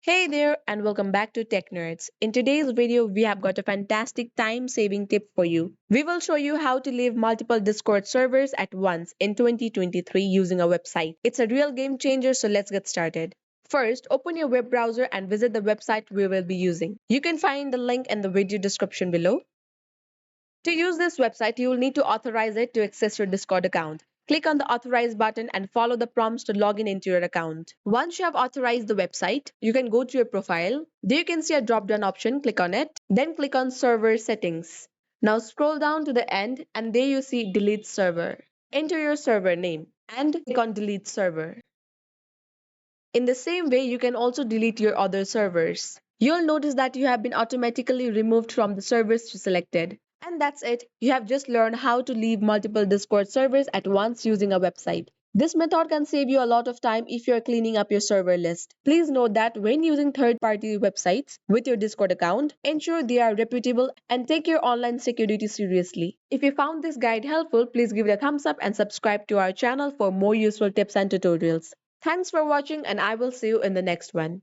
Hey there, and welcome back to Tech Nerds. In today's video, we have got a fantastic time saving tip for you. We will show you how to leave multiple Discord servers at once in 2023 using a website. It's a real game changer, so let's get started. First, open your web browser and visit the website we will be using. You can find the link in the video description below. To use this website, you will need to authorize it to access your Discord account. Click on the authorize button and follow the prompts to log in into your account. Once you have authorized the website, you can go to your profile. There you can see a drop down option, click on it. Then click on server settings. Now scroll down to the end and there you see delete server. Enter your server name and click on delete server. In the same way, you can also delete your other servers. You'll notice that you have been automatically removed from the servers you selected. And that's it. You have just learned how to leave multiple Discord servers at once using a website. This method can save you a lot of time if you're cleaning up your server list. Please note that when using third-party websites with your Discord account, ensure they are reputable and take your online security seriously. If you found this guide helpful, please give it a thumbs up and subscribe to our channel for more useful tips and tutorials. Thanks for watching, and I will see you in the next one.